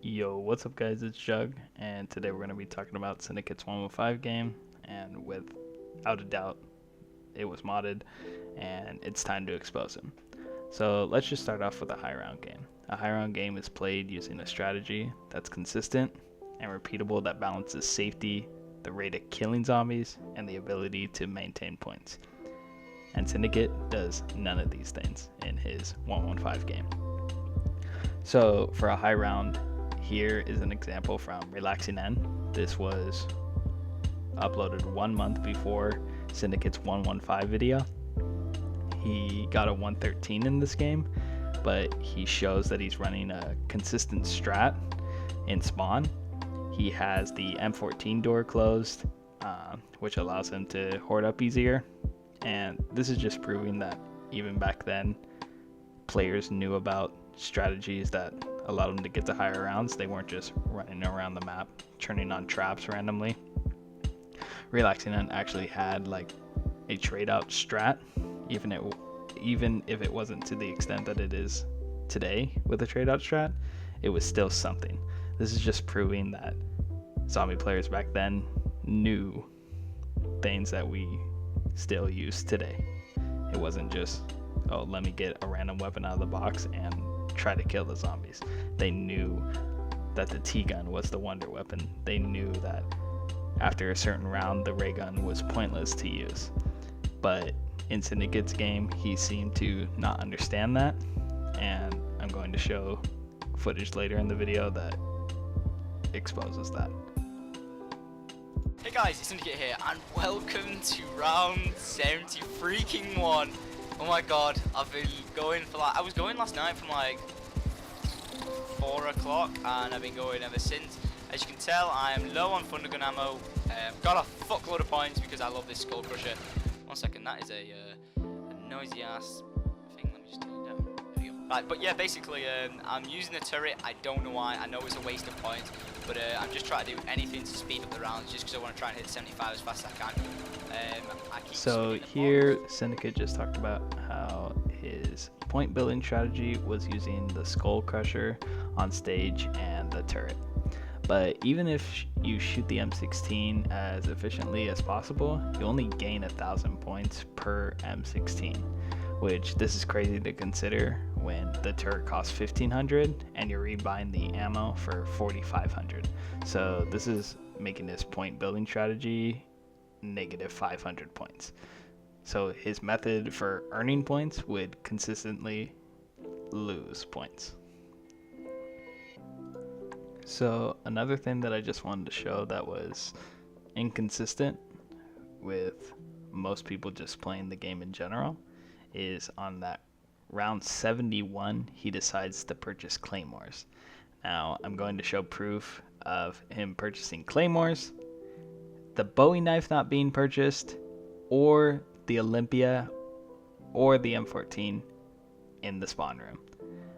Yo, what's up guys, it's Jug, and today we're going to be talking about Syndicate's 115 game, and without a doubt, it was modded, and it's time to expose him. So let's just start off with a high round game. A high round game is played using a strategy that's consistent and repeatable that balances safety, the rate of killing zombies, and the ability to maintain points. And Syndicate does none of these things in his 115 game. So for a high round, here is an example from Relaxing N. This was uploaded 1 month before Syndicate's 115 video. He got a 113 in this game, but he shows that he's running a consistent strat in spawn. He has the M14 door closed, which allows him to hoard up easier. And this is just proving that even back then, players knew about strategies that allowed them to get to higher rounds. They weren't just running around the map, turning on traps randomly. Relaxing N actually had like a trade out strat, even if it wasn't to the extent that it is today with a trade out strat, it was still something. This is just proving that zombie players back then knew things that we still use today. It wasn't just, oh, let me get a random weapon out of the box and try to kill the zombies. They knew that the T-gun was the wonder weapon. They knew that after a certain round, the ray gun was pointless to use. But in Syndicate's game, he seemed to not understand that, and I'm going to show footage later in the video that exposes that. Hey guys, it's Syndicate here, and welcome to round 70 freaking 1. Oh my god, I've been going for I was going last night from 4 o'clock, and I've been going ever since. As you can tell, I am low on Thundergun ammo. Got a fuckload of points because I love this Skull Crusher. 1 second, that is a noisy ass thing. Let me just turn it down. There you go. Right, but yeah, basically, I'm using the turret. I don't know why. I know it's a waste of points, but I'm just trying to do anything to speed up the rounds, just because I want to try and hit 75 as fast as I can. So here, Syndicate just talked about how his point building strategy was using the Skull Crusher on stage and the turret. But even if you shoot the M16 as efficiently as possible, you only gain 1,000 points per M16, which this is crazy to consider when the turret costs 1,500 and you're rebuying the ammo for 4,500. So this is making this point building strategy negative 500 points. So his method for earning points would consistently lose points. So another thing that I just wanted to show that was inconsistent with most people just playing the game in general is on that round 71, he decides to purchase claymores. Now I'm going to show proof of him purchasing claymores, the Bowie knife not being purchased, or the Olympia or the M14 in the spawn room.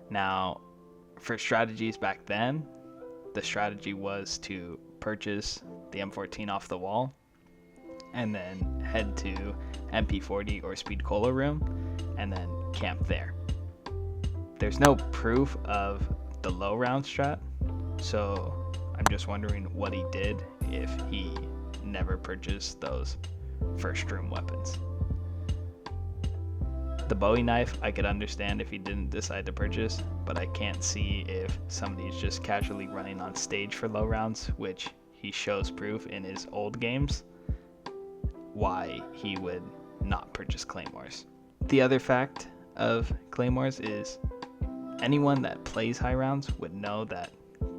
Now, for strategies back then, the strategy was to purchase the M14 off the wall and then head to MP40 or Speed Cola room and then camp there. There's no proof of the low round strat, so I'm just wondering what he did if he never purchased those first room weapons. The Bowie knife I could understand if he didn't decide to purchase, but I can't see if somebody's just casually running on stage for low rounds, which he shows proof in his old games, why he would not purchase claymores. The other fact of claymores is anyone that plays high rounds would know that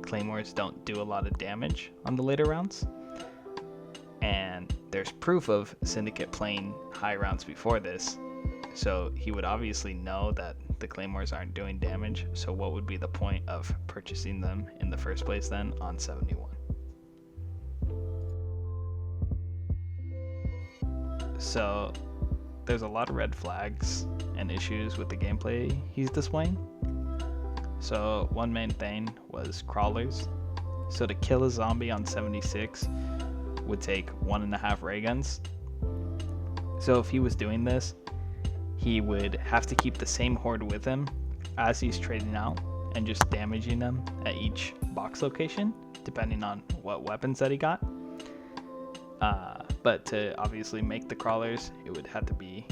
claymores don't do a lot of damage on the later rounds. And there's proof of Syndicate playing high rounds before this, so he would obviously know that the claymores aren't doing damage, so what would be the point of purchasing them in the first place then on 71? So there's a lot of red flags and issues with the gameplay he's displaying. So one main thing was crawlers. So to kill a zombie on 76 would take 1.5 ray guns. So if he was doing this, he would have to keep the same horde with him as he's trading out and just damaging them at each box location, depending on what weapons that he got. But to obviously make the crawlers, it would have to be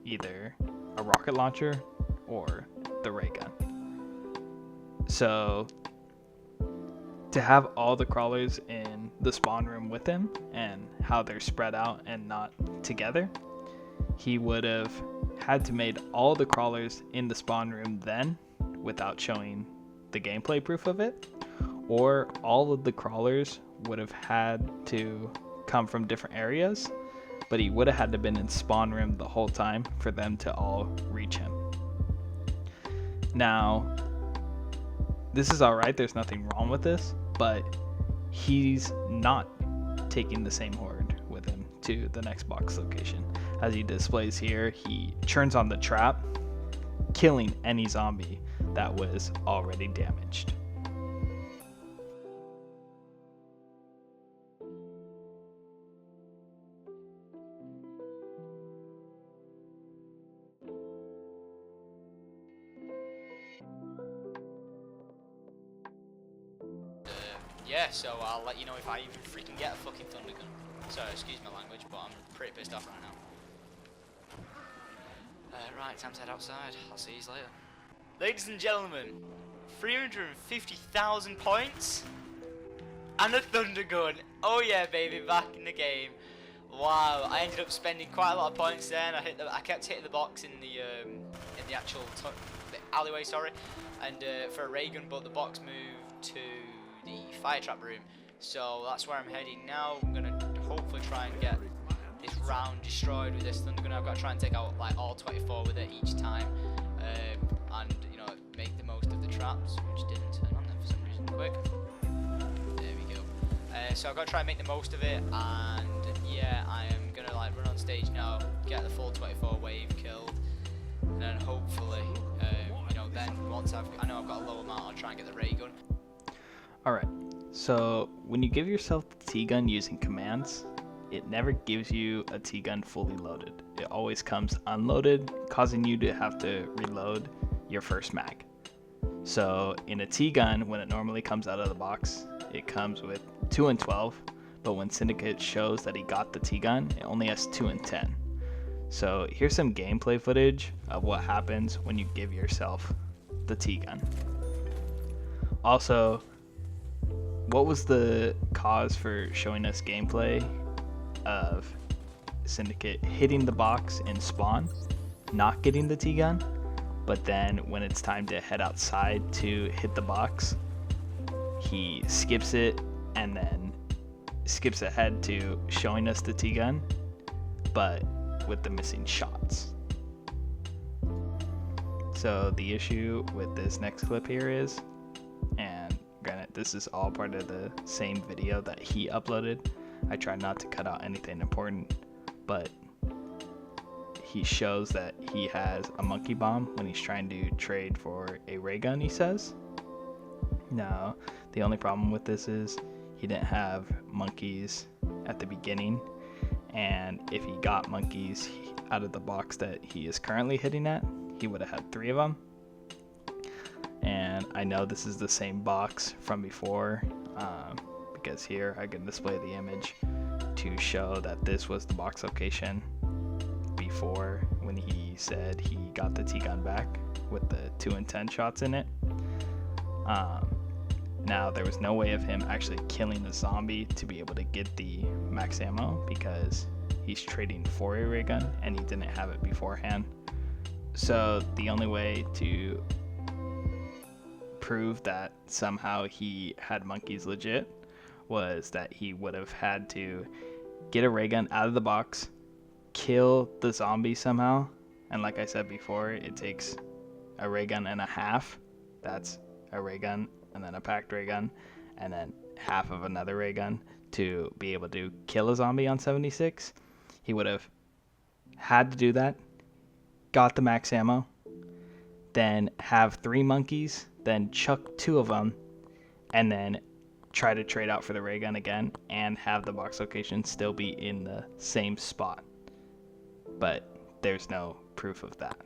either a rocket launcher or the ray gun. So to have all the crawlers in the spawn room with him and how they're spread out and not together, he would have had to made all the crawlers in the spawn room then without showing the gameplay proof of it, or all of the crawlers would have had to come from different areas, but he would have had to been in spawn room the whole time for them to all reach him. Now, this is alright, there's nothing wrong with this, but he's not taking the same horde with him to the next box location. As he displays here, he turns on the trap, killing any zombie that was already damaged. Yeah, so I'll let you know if I even freaking get a fucking Thundergun. Sorry, excuse my language, but I'm pretty pissed off right now. Right, time to head outside. I'll see you later. Ladies and gentlemen, 350,000 points and a Thundergun. Oh yeah, baby, back in the game. Wow, I ended up spending quite a lot of points there, and I kept hitting the box in the actual the alleyway, sorry, and for a ray gun, but the box moved to the fire trap room. So that's where I'm heading now. I'm gonna hopefully try and get this round destroyed with this Thundergun. I've got to try and take out like all 24 with it each time, and you know, make the most of the traps, which didn't turn on them for some reason quick. There we go. So I've got to try and make the most of it, and yeah, I am gonna like run on stage now, get the full 24 wave killed, and then hopefully, you know, then once I know I've got a low amount, I'll try and get the ray gun. Alright, so when you give yourself the T-gun using commands, it never gives you a T-gun fully loaded. It always comes unloaded, causing you to have to reload your first mag. So in a T-gun, when it normally comes out of the box, it comes with 2 and 12, but when Syndicate shows that he got the T-gun, it only has 2 and 10. So here's some gameplay footage of what happens when you give yourself the T-gun. Also, what was the cause for showing us gameplay of Syndicate hitting the box in spawn, not getting the T-gun, but then when it's time to head outside to hit the box, he skips it and then skips ahead to showing us the T-gun, but with the missing shots. So the issue with this next clip here is, and granted, this is all part of the same video that he uploaded. I try not to cut out anything important, but he shows that he has a monkey bomb when he's trying to trade for a ray gun, he says. Now, the only problem with this is he didn't have monkeys at the beginning, and if he got monkeys out of the box that he is currently hitting at, he would have had 3 of them. And I know this is the same box from before, because here I can display the image to show that this was the box location before when he said he got the T-gun back with the 2 and 10 shots in it. Now there was no way of him actually killing the zombie to be able to get the max ammo because he's trading for a ray gun and he didn't have it beforehand. So the only way to prove that somehow he had monkeys legit was that he would have had to get a ray gun out of the box, kill the zombie somehow, and like I said before, it takes a ray gun and a half. That's a ray gun and then a packed ray gun and then half of another ray gun to be able to kill a zombie on 76. He would have had to do that, got the max ammo, then have 3 monkeys, then chuck 2 of them, and then try to trade out for the ray gun again and have the box location still be in the same spot. But there's no proof of that.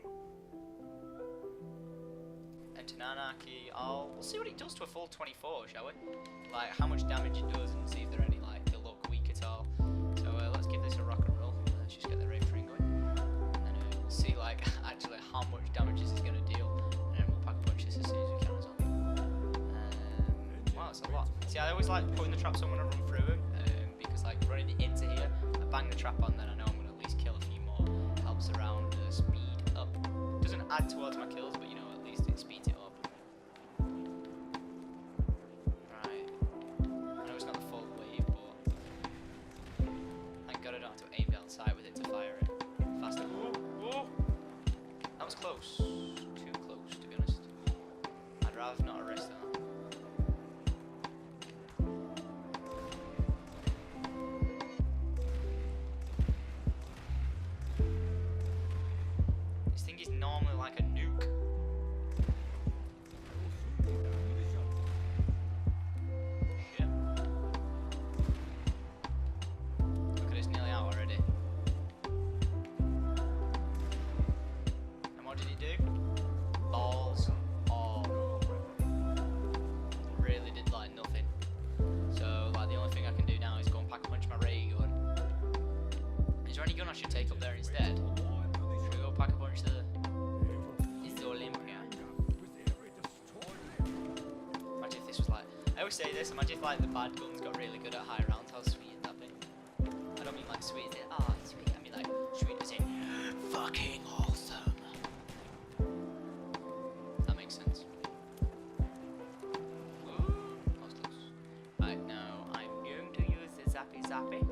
And into Anarchy. We'll see what it does to a full 24, shall we? Like how much damage it does, and see if there are any like they look weak at all. So let's give this a rock and roll. Let's just get the rate train going, and then we'll see like actually how much damage this is going to deal, and then we'll pack punch this as soon as we can as well. Wow, it's a lot. See, I always like putting the traps on when I run through them, because like running it into here, I bang the trap on, then I know I'm going to at least kill a few more. Helps around speed up. Doesn't add towards my kills, but you know, at least it speeds it up. Right. I know it's not the full wave, but thank God I don't have to aim down sight with it to fire it faster. Whoa, whoa. That was close. Too close, to be honest. I'd rather not arrest that. This thing is normally like a nuke. Shit. Look at it, it's nearly out already. And what did he do? Balls all. Really did like nothing. So like the only thing I can do now is go and pack a punch my ray gun. Is there any gun I should take up there instead? Should we go pack a punch the Olympia? Imagine if this was like, I always say this, imagine if like the bad guns got really good at high rounds, how sweet would that be? I don't mean like sweet as in, oh it's sweet, I mean like sweet as in fucking awesome. That makes sense. Ooh, that was close. Right, now I'm going to use the zappy zappy.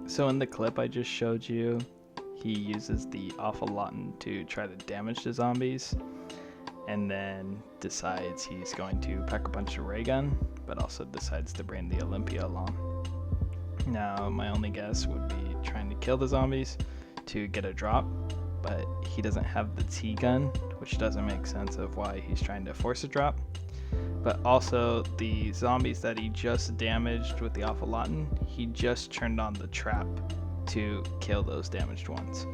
So in the clip I just showed you, he uses the awful Lawton to try to damage the zombies, and then decides he's going to pack a punch of ray gun, but also decides to bring the Olympia along. Now my only guess would be trying to kill the zombies to get a drop, but he doesn't have the T gun, which doesn't make sense of why he's trying to force a drop. But also the zombies that he just damaged with the awful Lawton, he just turned on the trap to kill those damaged ones.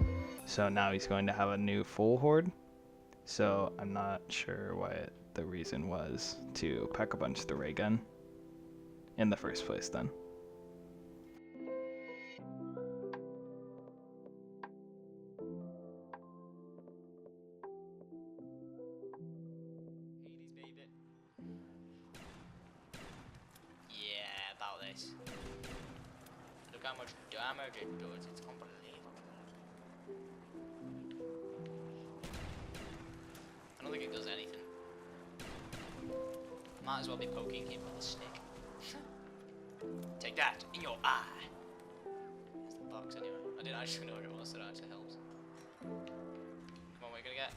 So now he's going to have a new full horde. So I'm not sure what the reason was to pack a bunch of the ray gun in the first place then. Yeah, about this. Look how much damage it does, it's unbelievable. I don't think it does anything. Might as well be poking him with a stick. Take that in your eye. It's the box anyway. I didn't actually know what it was, so that actually helps. Come on, we're gonna get.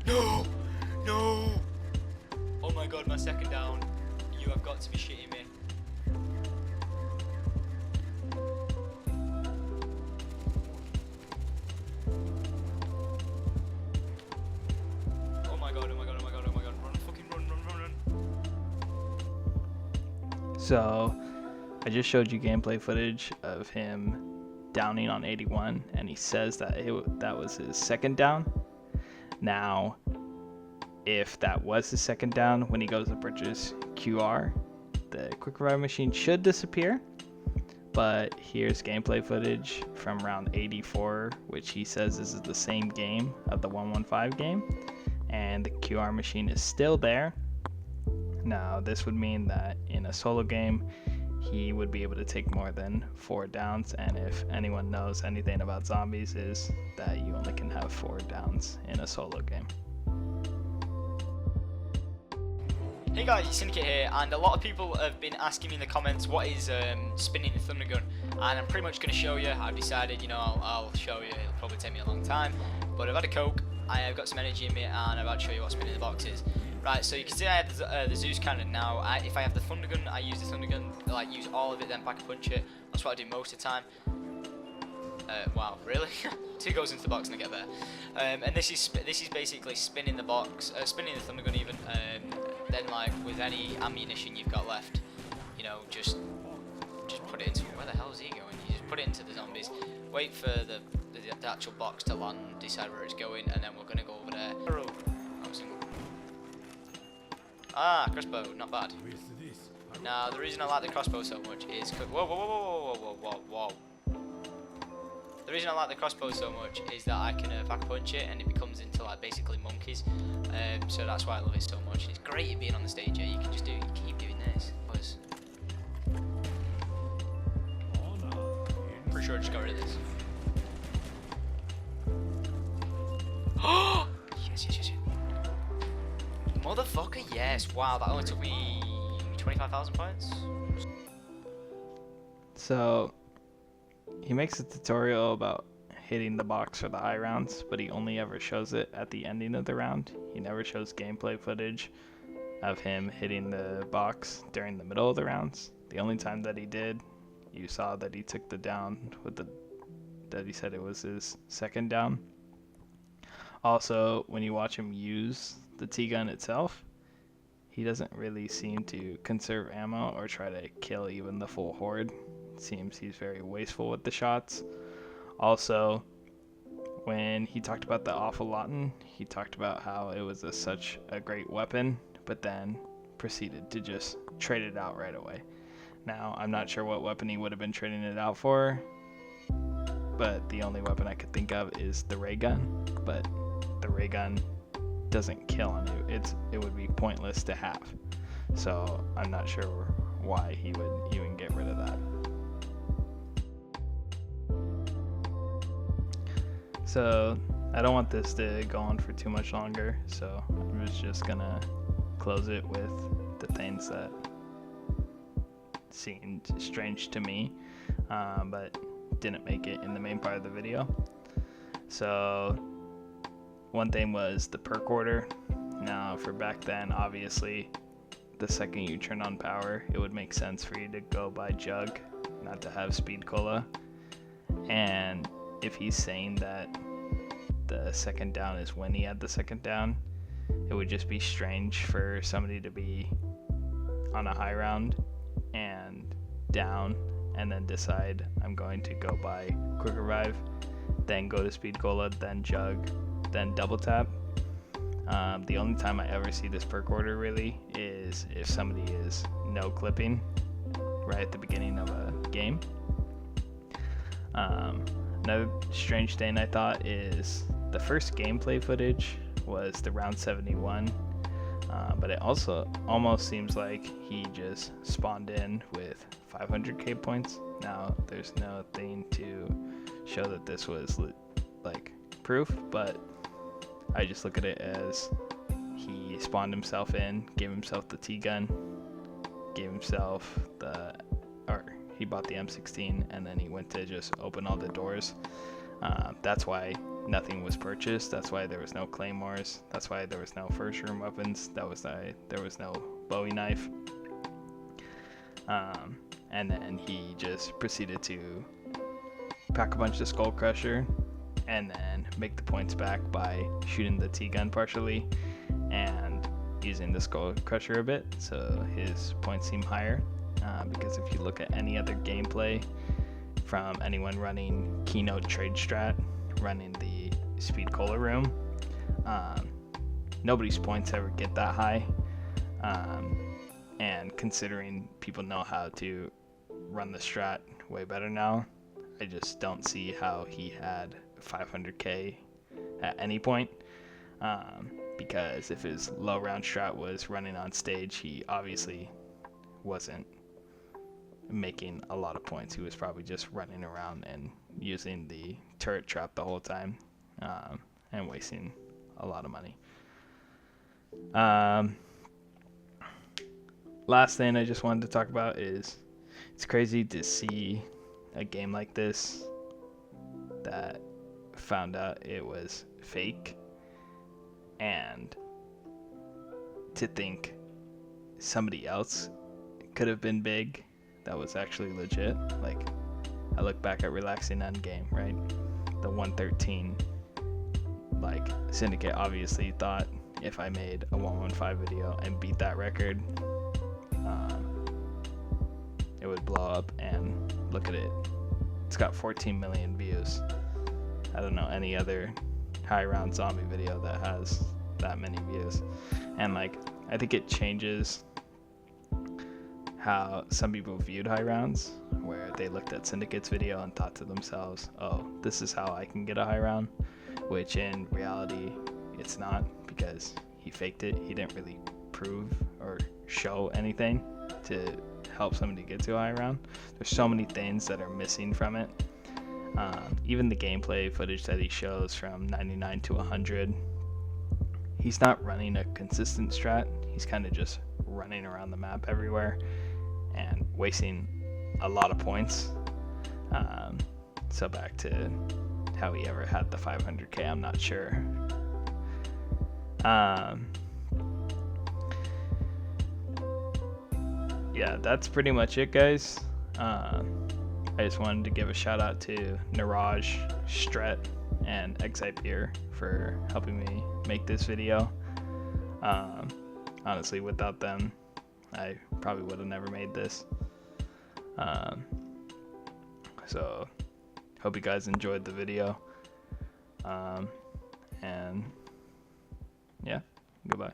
No! No! Oh my god, my second down. You have got to be shitting me. Oh my god, oh my god, oh my god, oh my god. Run, fucking run, run, run, run. So I just showed you gameplay footage of him downing on 81, and he says that that was his second down. Now, if that was his second down, when he goes to purchase QR, the quick revive machine should disappear. But here's gameplay footage from round 84, which he says this is the same game of the 115 game, and the QR machine is still there. Now this would mean that in a solo game he would be able to take more than 4 downs, and if anyone knows anything about zombies is that you only can have 4 downs in a solo game. Hey guys, it's Syndicate here, and a lot of people have been asking me in the comments what is spinning the Thundergun, and I'm pretty much going to show you. I've decided, you know, I'll show you. It'll probably take me a long time, but I've had a Coke, I've got some energy in me, and I'm about to show you what spinning the box is. Right, so you can see I have the Zeus cannon now. If I have the Thundergun, I use the Thundergun, like use all of it, then back punch it. That's what I do most of the time. Wow, really? 2 goes into the box and I get there. And this is basically spinning the box, spinning the Thundergun even. Then like with any ammunition you've got left, you know, just put it into, where the hell is he going? You just put it into the zombies. wait for the actual box to land, decide where it's going, and then we're going to go over there. Oh, single. Ah, crossbow, not bad. Now, the reason I like the crossbow so much is... Whoa, whoa, whoa, whoa, whoa, whoa, whoa. The reason I like the crossbow so much is that I can back punch it and it becomes into like basically monkeys. So that's why I love it so much. It's great at being on the stage. Yeah, you can just keep doing this. Boys. Pretty sure I just got rid of this. Oh! Yes, yes, yes, yes. Motherfucker, yes. Wow, that only took me 25,000 points. So he makes a tutorial about hitting the box for the high rounds, but he only ever shows it at the ending of the round. He never shows gameplay footage of him hitting the box during the middle of the rounds. The only time that he did, you saw that he took the down with that he said it was his second down. Also, when you watch him use the T-gun itself, he doesn't really seem to conserve ammo or try to kill even the full horde. It seems he's very wasteful with the shots. Also, when he talked about the awful Lawton, he talked about how it was such a great weapon, but then proceeded to just trade it out right away. Now, I'm not sure what weapon he would have been trading it out for, but the only weapon I could think of is the ray gun, but the ray gun doesn't kill on you. It would be pointless to have. So I'm not sure why he would even get rid of that. So I don't want this to go on for too much longer, so I was just gonna close it with the things that seemed strange to me, but didn't make it in the main part of the video. So one thing was the perk order. Now for back then, obviously the second you turn on power, it would make sense for you to go by jug, not to have speed cola. And if he's saying that the second down is when he had the second down, it would just be strange for somebody to be on a high round and down and then decide I'm going to go by quick revive, then go to speed cola, then jug, then double tap. The only time I ever see this perk order really is if somebody is no clipping right at the beginning of a game. Another strange thing I thought is the first gameplay footage was the round 71, but it also almost seems like he just spawned in with 500k points. Now there's nothing to show that this was like proof, but I just look at it as he spawned himself in, gave himself the T-gun, gave himself he bought the M16, and then he went to just open all the doors. That's why nothing was purchased. That's why there was no claymores. That's why there was no first room weapons. There was no Bowie knife. And then he just proceeded to pack a bunch of Skull Crusher and then make the points back by shooting the T-gun partially and using the Skull Crusher a bit, so his points seem higher. Because if you look at any other gameplay from anyone running Kino trade strat, running the speed cola room, nobody's points ever get that high. And considering people know how to run the strat way better now, I just don't see how he had 500k at any point. Because if his low round strat was running on stage, he obviously wasn't making a lot of points. He was probably just running around and using the turret trap the whole time, and wasting a lot of money. Last thing I just wanted to talk about is it's crazy to see a game like this that found out it was fake, and to think somebody else could have been big that was actually legit. Like, I look back at Relaxing Endgame, right? The 113, like, Syndicate obviously thought if I made a 115 video and beat that record, it would blow up, and look at it. it's got 14 million views. I don't know any other high round zombie video that has that many views. And like, I think it changes how some people viewed high rounds, where they looked at Syndicate's video and thought to themselves, oh, this is how I can get a high round, which in reality it's not, because he faked it. He didn't really prove or show anything to help somebody get to a high round. There's so many things that are missing from it. Even the gameplay footage that he shows from 99 to 100, he's not running a consistent strat. He's kind of just running around the map everywhere and wasting a lot of points. So back to how he ever had the 500k, I'm not sure. Yeah, that's pretty much it, guys. I just wanted to give a shout out to Niraj, Stret, and Exypeer for helping me make this video. Honestly, without them, I probably would have never made this. So, hope you guys enjoyed the video. And yeah, goodbye.